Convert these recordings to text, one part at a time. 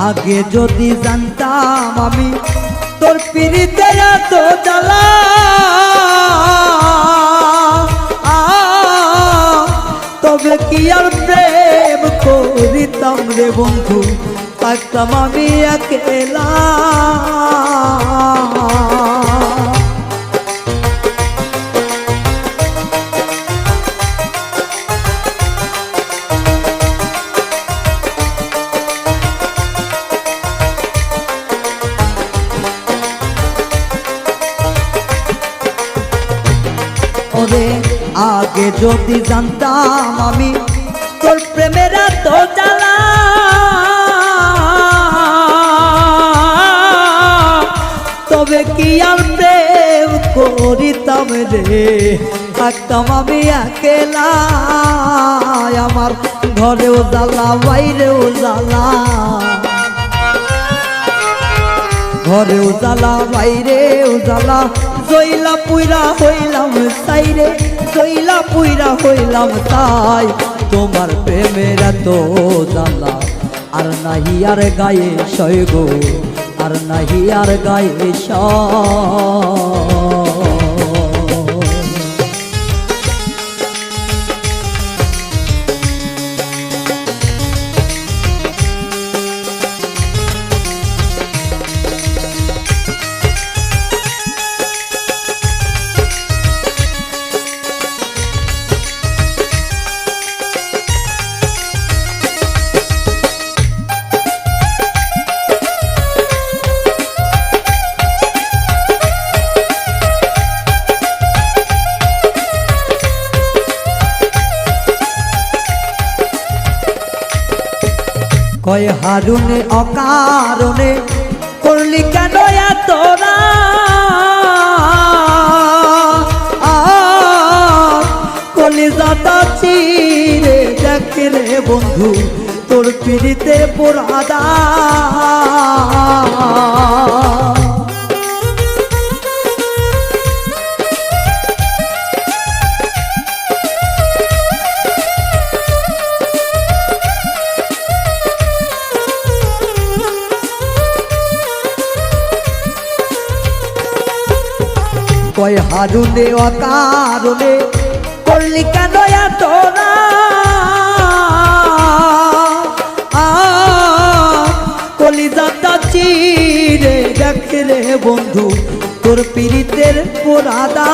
আগে যদি জানতাম আমি তোর পিরিতে এত জ্বালা, তবে কি আর প্রেম করিতাম রে বন্ধু, থাকতাম আমি একেলা। ওরে আগে যদি জানতাম আমি তোর প্রেমের এত জ্বালা, তবে কি আর প্রেম করিতাম রে, থাকতাম আমি একেলা। আমার ঘরেও জ্বালা বাইরেও জ্বালা, ঘরেও জ্বালা বাইরেও জ্বালা, জইলা পুইরা হইলাম সাইরে, জইলা পুইরা হইলাম তাই। তোমার প্রেমের এত জ্বালা আর নাহি আর গায়ে সয় গো, আর নাহি আর গায়ে সয়। কয় হারুনে অকারণে করলি কেন তোরা, কলিজাটা চিরে দেখে রে বন্ধু তোর পিড়িতে পোড়াদা। কয় হারুনে অকারণে করলি কেন তোরা, কলিজাটা চিরে দেখে রে বন্ধু তোর পিরিতের পোড়াদা।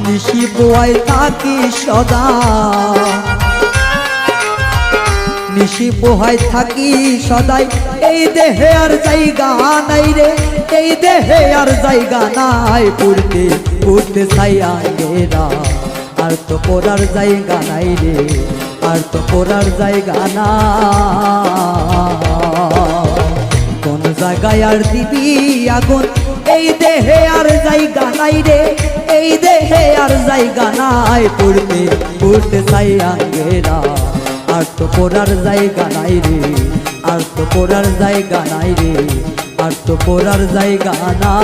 নিশি পোয়ায় থাকি সদা, নিশি পোহায় থাকি সদাই, এই দেহে আর জায়গা নাই রে, এই দেহে আর জায়গা নাই। পড়তে পড়তে ছাইয়া গেরা, আর তো পড়ার জায়গা নাই রে, আর তো পড়ার জায়গা না। কোন জায়গায় আর দিবি আগুন, এই দেহে আর জায়গা নাই রে, এই দেহে আর জায়গা নাই। পড়তে পড়তে ছাইয়া গেরা, আর তো পড়ার জায়গা নাই রে, আর তো পড়ার জায়গা নাই রে, আর তো পড়ার জায়গা না।